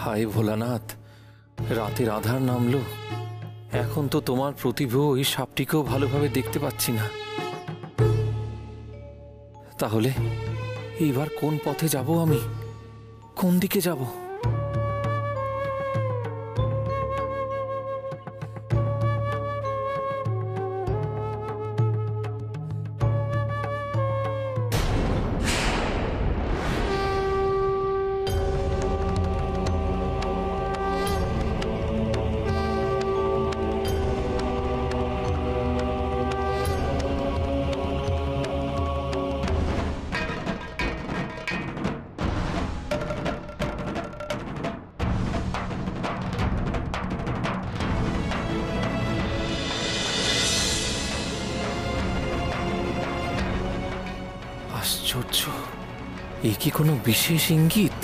হায় ভোলানাথ, রাতের আধার নামলো। এখন তো তোমার প্রতিভা ওই সাপটিকেও ভালোভাবে দেখতে পাচ্ছি না। তাহলে এইবার কোন পথে যাব আমি? কোন দিকে যাব? আশ্চর্য, এ কি কোনো বিশেষ ইঙ্গিত?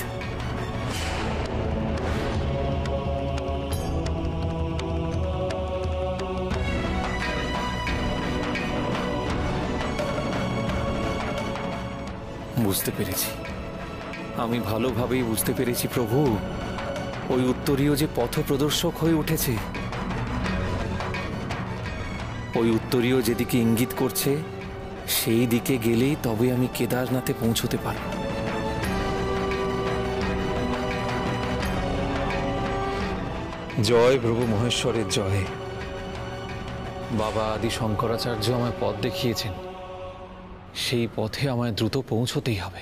বুঝতে পেরেছি, আমি ভালোভাবেই বুঝতে পেরেছি প্রভু। ওই উত্তরীয় যে পথ প্রদর্শক হয়ে উঠেছে, ওই উত্তরীয় যেদিকে ইঙ্গিত করছে সেই দিকে গেলেই তবে আমি কেদারনাথে পৌঁছতে পারব। জয় প্রভু মহেশ্বরের জয়। বাবা আদি শঙ্করাচার্য আমায় পথ দেখিয়েছেন, সেই পথে আমায় দ্রুত পৌঁছতেই হবে।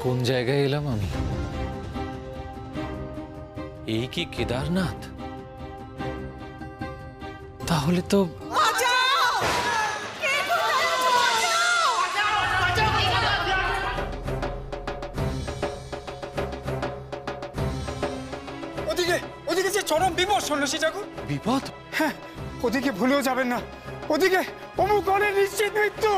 কোন জায়গায় এলাম আমি? এই কি কেদারনাথ? তাহলে তো ওদিকে যে চরম বিপদ সন্ন্যাসী ঠাকুর। বিপদ? হ্যাঁ, ওদিকে ভুলেও যাবেন না। ওদিকে অমুকনের নিশ্চিত মৃত্যু।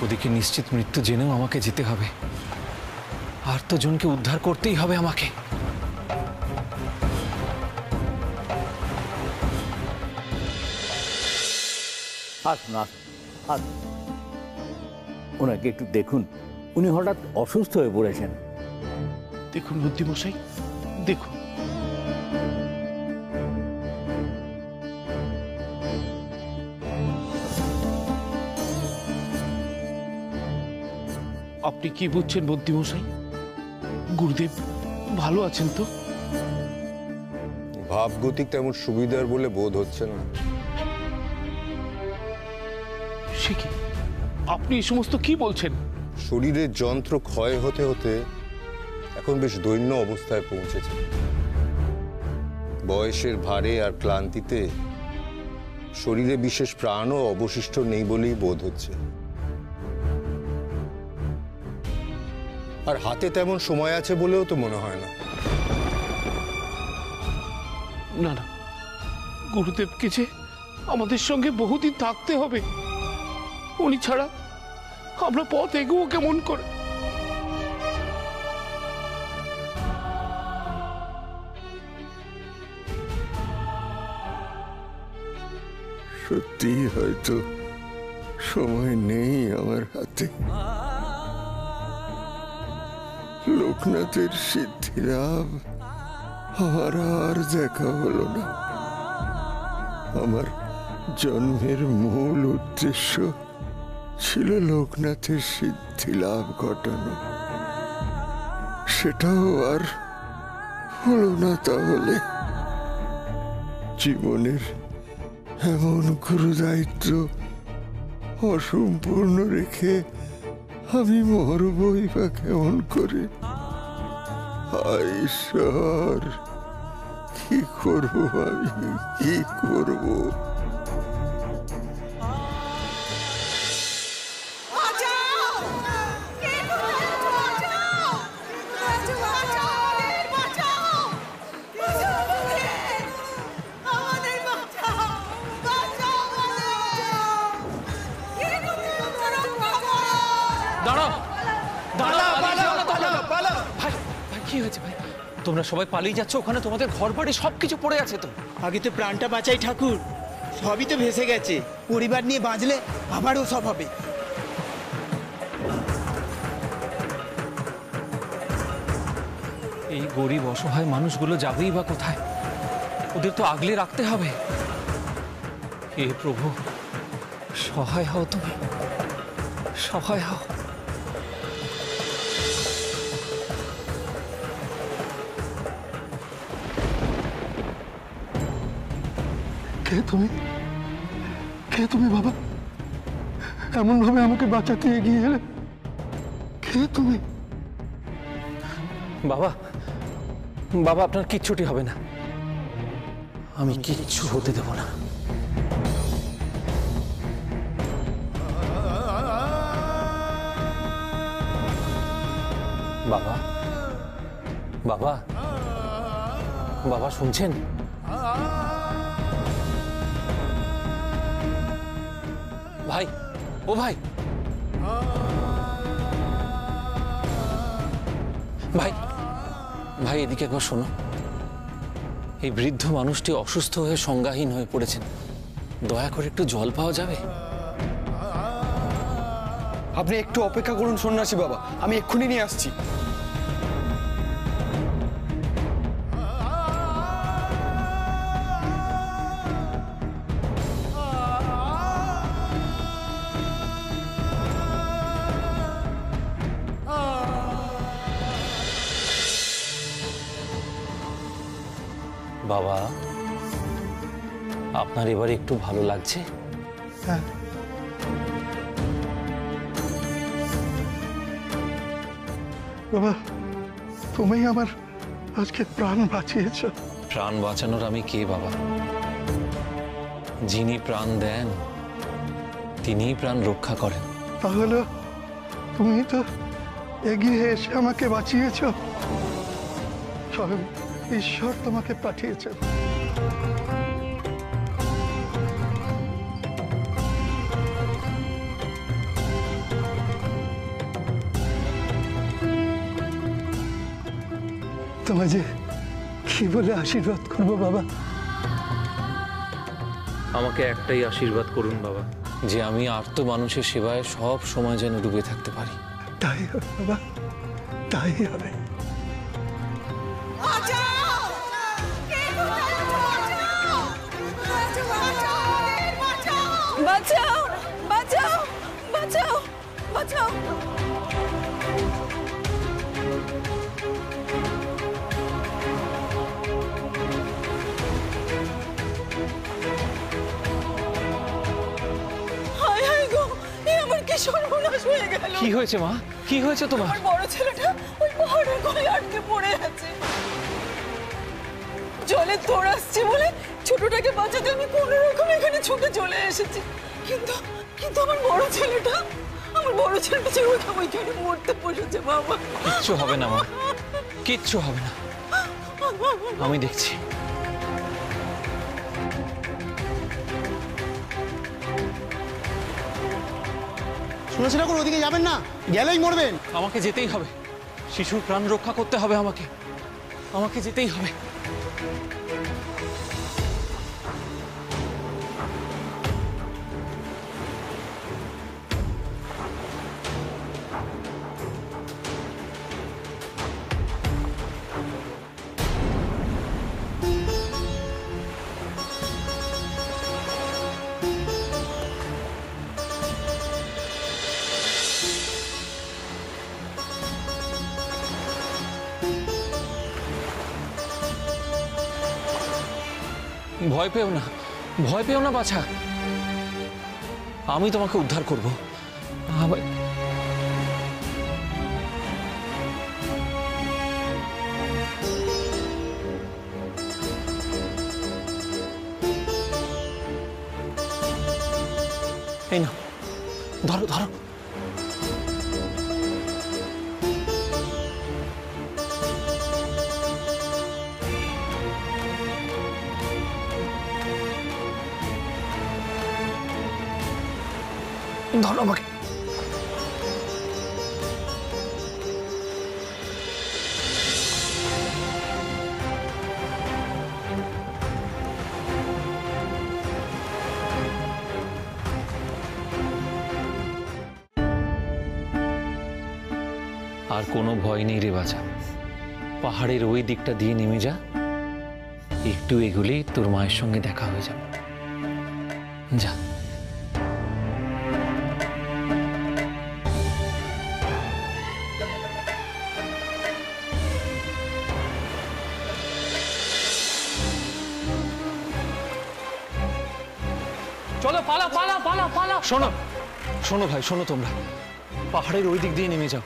ওদিকে নিশ্চিত মৃত্যু জেনেও আমাকে যেতে হবে। আর তো জনকে উদ্ধার করতেই হবে আমাকে। আসুন আসুন আসুন, ওনাকে একটু দেখুন, উনি হঠাৎ অসুস্থ হয়ে পড়েছেন। দেখুন বুদ্ধিমশাই, দেখুন। আপনি কি বুঝছেন বুদ্ধিমশাই? গুরুদেব ভালো আছেন তো? ভাবগতিক তেমন সুবিধার বলে বোধ হচ্ছে না। সে কি, আপনি এই সমস্ত কি বলছেন? শরীরের যন্ত্র ক্ষয় হতে হতে এখন বেশ দৈন্য অবস্থায় পৌঁছেছে। বয়সের ভারে আর ক্লান্তিতে শরীরে বিশেষ প্রাণও অবশিষ্ট নেই বলেই বোধ হচ্ছে। আর হাতে তেমন সময় আছে বলেও তো মনে হয় না। না না, গুরুদেবকে যে আমাদের সঙ্গে বহুদিন থাকতে হবে, উনি ছাড়া আমরা পথ এগোবো কেমন করে? সত্যি হয়তো সময় নেই আমার হাতে। লোকনাথের সিদ্ধি লাভ আমার আর দেখা হলো না। আমার জন্মের মূল উদ্দেশ্য ছিল লোকনাথের সিদ্ধি লাভ ঘটানো, সেটাও আর হলো না। তাহলে জীবনের এমন গুরু দায়িত্ব অসম্পূর্ণ রেখে আমি মরবই বা কেমন করে? হায় ঈশ্বর, কি করবো আমি, কি করবো? দাঁড়াও, দাঁড়াও, পালিয়ে যেও না তোমরা। ভাই, ভাই, কি হয়েছে ভাই? তোমরা সবাই পালিয়ে যাচ্ছ, ওখানে তোমাদের ঘর বাড়ি সবকিছু পড়ে আছে তো। আগে তো প্রাণটা বাঁচাই ঠাকুর, সবই তো ভেসে গেছে। পরিবার নিয়ে বাঁচলে আবারও সব হবে। এই গরিব অসহায় মানুষগুলো যাবেই বা কোথায়? ওদের তো আগলে রাখতে হবে। হে প্রভু, সহায় হও তুমি, সহায় হও। কে তুমি? কে তুমি বাবা? এমন ভাবে আমাকে বাঁচাতে এগিয়ে এলে? কে তুমি? বাবা, বাবা, আপনার কিচ্ছুটি হবে না। আমি কিচ্ছু হতে দেব না। বাবা, বাবা, বাবা, শুনছেন? ভাই, ও ভাই, ভাই, ভাই, এদিকে একবার শোনো। এই বৃদ্ধ মানুষটি অসুস্থ হয়ে সংজ্ঞাহীন হয়ে পড়েছেন, দয়া করে একটু জল পাওয়া যাবে? আপনি একটু অপেক্ষা করুন সন্ন্যাসী বাবা, আমি এক্ষুনি নিয়ে আসছি। বাবা, আপনার এবারে একটু ভালো লাগছে? হ্যাঁ, বাবা, তুমি আমার আজকে প্রাণ বাঁচিয়েছ। প্রাণ বাঁচানোর আমি কে বাবা? যিনি প্রাণ দেন তিনিই প্রাণ রক্ষা করেন। তাহলে তুমি তো এগিয়ে এসে আমাকে বাঁচিয়েছ। স্বয়ং ঈশ্বর তোমাকে পাঠিয়েছেন। তোমায় যে কি বলে আশীর্বাদ করবো বাবা? আমাকে একটাই আশীর্বাদ করুন বাবা, যে আমি আর্ত মানুষের সেবায় সব সময় যেন ডুবে থাকতে পারি। তাই হবে বাবা, তাই হবে। বাঁচাও, বাঁচাও, বাঁচাও, বাঁচাও। হায় হায় গো, এ আমার কি সর্বনাশ হয়ে গেল। কি হয়েছে মা? কি হয়েছে তোমার? আমার বড় ছেলেটা ওই পাহাড়ের কোলে আটকে পড়ে আছে। জলে তোড় আসছে বলে ছোটটাকে বাঁচাতে আমি কোনো রকম এখানে ছুটে চলে এসেছি, কিন্তু কিন্তু আমার বড় ছেলেটা যে ওইখানে মরতে বসেছে বাবা। কিচ্ছু হবে না মা, কিচ্ছু হবে না, আমি দেখছি। শুনেছি না, ওদিকে যাবেন না, গেলেই মরবেন। আমাকে যেতেই হবে, শিশুর প্রাণ রক্ষা করতে হবে আমাকে, আমাকে যেতেই হবে। ভয় পেও না, ভয় পেও না বাছা, আমি তোমাকে উদ্ধার করব। এই না, ধরো ধরো। ধরো আমাকে। আর কোনো ভয় নেই রে বাছা, পাহাড়ের ওই দিকটা দিয়ে নেমে যা, একটু এগুলেই তোর মায়ের সঙ্গে দেখা হয়ে যাবে। যা। চলো, পালা পালা পালা পালা। শোনো শোনো ভাই, শোনো, তোমরা পাহাড়ের ওই দিক দিয়ে নেমে যাও,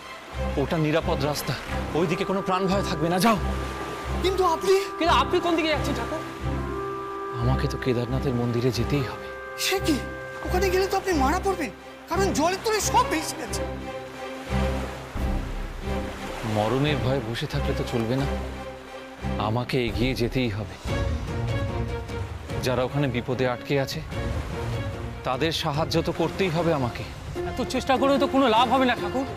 ওটা নিরাপদ রাস্তা, ওইদিকে কোনো প্রাণ ভয় থাকবে না। যাও। কিন্তু আপনি কোন দিকে যাচ্ছেন ঠাকুর? আমাকে তো কেদারনাথের মন্দিরে যেতেই হবে। সে কি, ওখানে গেলে তো আপনি মারা পড়বেন, কারণ জলের তলে সব ভেসে গেছে। মরণের ভয়ে বসে থাকলে তো চলবে না, আমাকে এগিয়ে যেতেই হবে। যারা ওখানে বিপদে আটকে আছে তাদের সাহায্য তো করতেই হবে আমাকে। এত চেষ্টা করে তো কোনো লাভ হবে না ঠাকুর,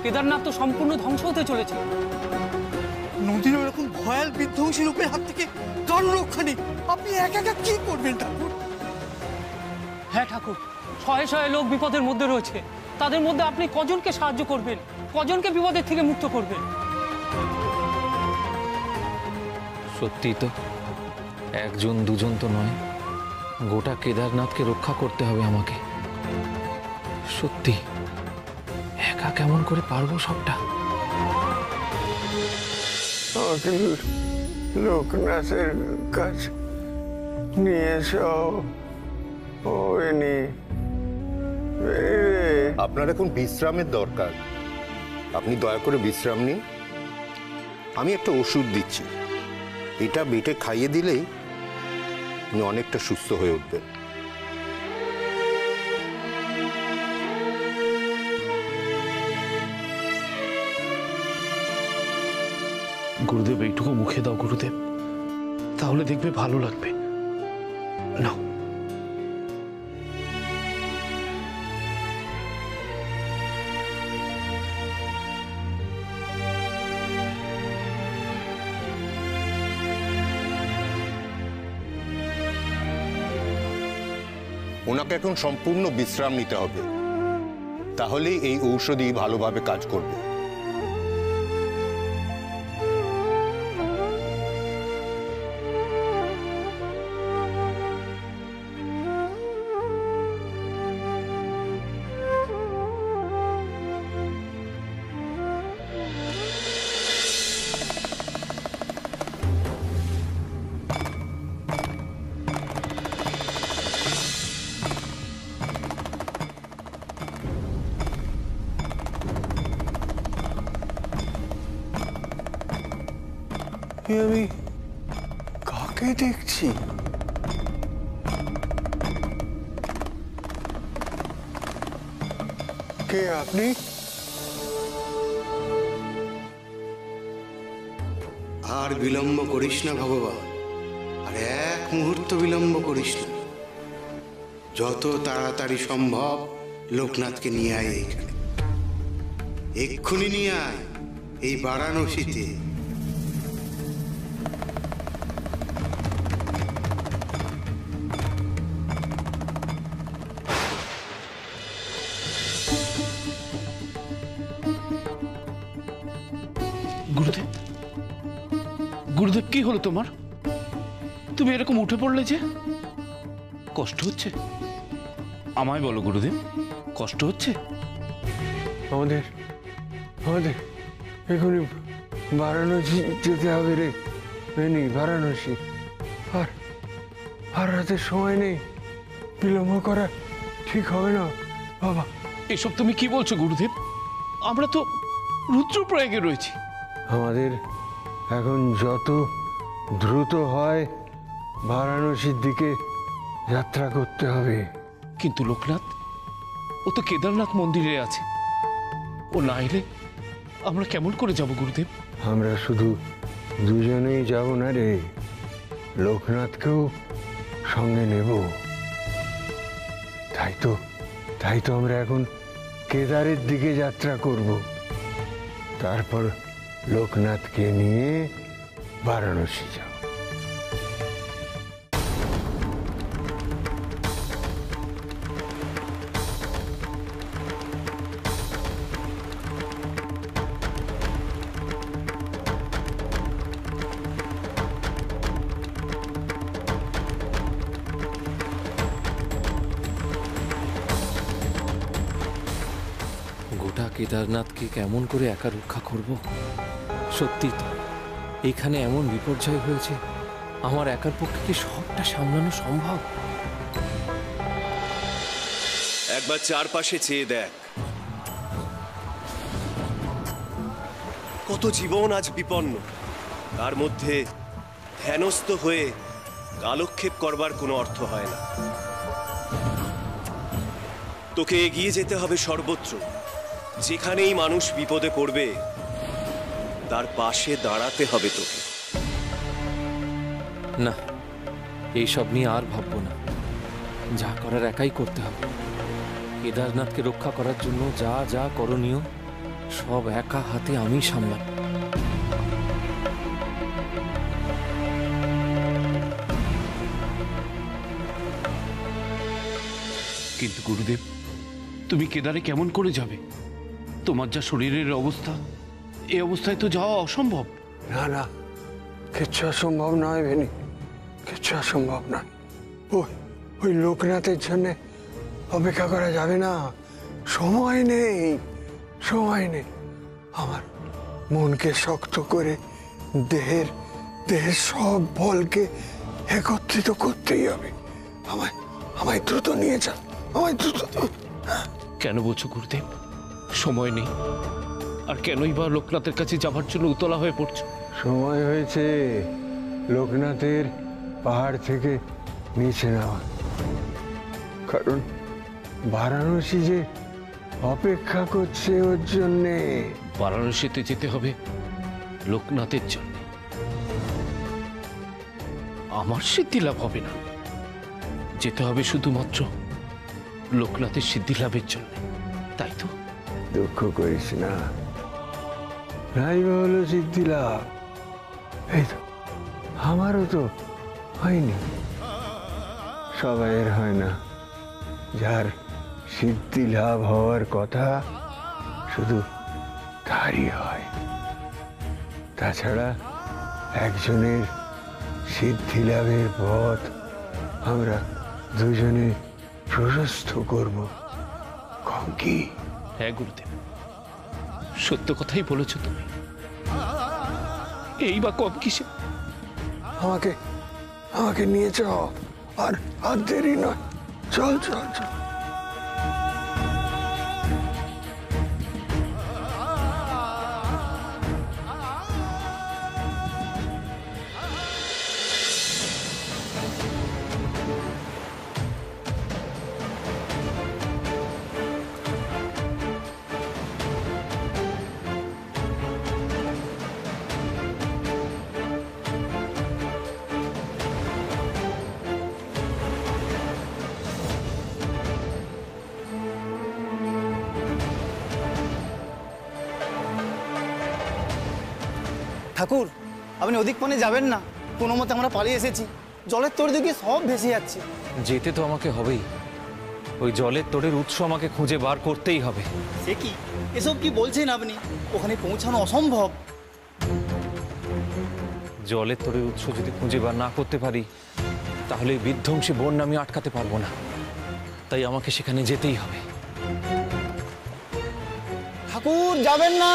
কেদারনাথ তো সম্পূর্ণ ধ্বংস হতে চলেছে। নদীর এরকম ভয়াল বিধ্বংসী রূপের হাত থেকে কারো রক্ষা নেই, আপনি একা একা কি করবেন ঠাকুর? হ্যাঁ ঠাকুর, শয়ে শয়ে লোক বিপদের মধ্যে রয়েছে, তাদের মধ্যে আপনি কজনকে সাহায্য করবেন, কজনকে বিপদের থেকে মুক্ত করবেন? সত্যি তো, একজন দুজন তো নয়, গোটা কেদারনাথকে রক্ষা করতে হবে আমাকে। সত্যি একা কেমন করে পারবো সবটা? আমাকে লোকনাথের কাছে নিয়ে এসো। আপনার এখন বিশ্রামের দরকার, আপনি দয়া করে বিশ্রাম নিন। আমি একটা ওষুধ দিচ্ছি, এটা বেটে খাইয়ে দিলেই আপনি অনেকটা সুস্থ হয়ে উঠবেন। গুরুদেব, এইটুকু মুখে দাও গুরুদেব, তাহলে দেখবে ভালো লাগবে। নাও। ওনাকে এখন সম্পূর্ণ বিশ্রাম নিতে হবে, তাহলেই এই ঔষধি ভালোভাবে কাজ করবে। আমি কাকে দেখছি? কে আপনি? আর বিলম্ব করিস না ভগবান, আর এক মুহূর্ত বিলম্ব করিস না। যত তাড়াতাড়ি সম্ভব লোকনাথকে নিয়ে আয় এইখানে, এক্ষুনি নিয়ে আয় এই বারাণসীতে। গুরুদেব, গুরুদেব, কি হলো তোমার? তুমি এরকম উঠে পড়লে যে? কষ্ট হচ্ছে? আমায় বলো গুরুদেব, কষ্ট হচ্ছে? আমাদের এখনই বারাণসী যেতে হবে রে। বারাণসী, আর হাতে সময় নেই, বিলম্ব করা ঠিক হবে না বাবা। এসব তুমি কি বলছো গুরুদেব? আমরা তো রুদ্রপ্রয়াগে রয়েছি। আমাদের এখন যত দ্রুত হয় বারাণসীর দিকে যাত্রা করতে হবে। কিন্তু লোকনাথ, ও তো কেদারনাথ মন্দিরে আছে। ও না এলে আমরা কেমন করে যাব গুরুদেব? আমরা শুধু দুজনেই যাব না রে, লোকনাথকেও সঙ্গে নেব। তাই তো আমরা এখন কেদারের দিকে যাত্রা করব, তারপর লোকনাথকে নিয়ে বারাণসী যাব। গোটা কেদারনাথকে কেমন করে একা রক্ষা করব? সত্যি তো এখানে এমন বিপর্যয় হয়েছে, আমার একার পক্ষে কি সবটা সামলানো সম্ভব? একবার চারপাশে চেয়ে দেখ, কত জীবন আজ বিপন্ন। তার মধ্যে ধ্যানস্থ হয়ে কালক্ষেপ করবার কোনো অর্থ হয় না। তোকে এগিয়ে যেতে হবে সর্বত্র। যেখানেই মানুষ বিপদে পড়বে তার পাশে দাঁড়াতে হবে তোকে। না, এইসব নিয়ে আর ভাববো না। যা করার একাই করতে হবে। কেদারনাথকে রক্ষা করার জন্য যা যা করণীয় সব একা হাতে আমি সামলাব। কিন্তু গুরুদেব, তুমি কেদারে কেমন করে যাবে? তোমার যা শরীরের অবস্থা, এই অবস্থায় তো যাওয়া অসম্ভব। না, কিচ্ছু অসম্ভব নয় ভেনি, কিচ্ছু অসম্ভব নয়। ওই লোকনাথের জন্য অপেক্ষা করা যাবে না। সময় নেই। আমার মনকে শক্ত করে দেহের সব বলকে একত্রিত করতেই হবে। আমায় দ্রুত নিয়ে যা, আমায় দ্রুত। কেন বলছো গুরুদেব সময় নেই? আর কেনই বা লোকনাথের কাছে যাবার জন্য উতলা হয়ে পড়ছো? সময় হয়েছে লোকনাথের পাহাড় থেকে নিচে নামা, কারণ বারাণসী যে অপেক্ষা করছে ওর জন্যে। বারাণসীতে যেতে হবে লোকনাথের জন্য। আমার সিদ্ধি লাভ হবে না, যেতে হবে শুধুমাত্র লোকনাথের সিদ্ধি লাভের জন্য, তাই তো? দুঃখ করিস না, নাই হলো সিদ্ধি লাভ। এই তো আমারও তো হয়নি, সবাইয়ের হয় না। যার সিদ্ধি লাভ হওয়ার কথা শুধু তারই হয়। তাছাড়া একজনের সিদ্ধি লাভের পথ আমরা দুজনে প্রশস্ত করব, কম কি? হ্যাঁ গুরুদেব, সত্য কথাই বলেছ তুমি। এই বা কম কিসে? আমাকে নিয়ে যাও, আর দেরি নয়। চল। ঠাকুর, আপনি ওদিক পানে যাবেন না। কোনো মতে আমরা পালিয়ে এসেছি। জলের তোড় দিকে সব ভেসে যাচ্ছে। যেতে তো আমাকে হবেই। ওই জলের তোড়ের উৎস আমাকে খুঁজে বার করতেই হবে। সে কি, এসব কি বলছেন আপনি? ওখানে পৌঁছানো অসম্ভব। জলের তোড়ের উৎস যদি খুঁজে বার না করতে পারি, তাহলে বিধ্বংসী বন্যা আমি আটকাতে পারবো না। তাই আমাকে সেখানে যেতেই হবে। ঠাকুর, যাবেন না।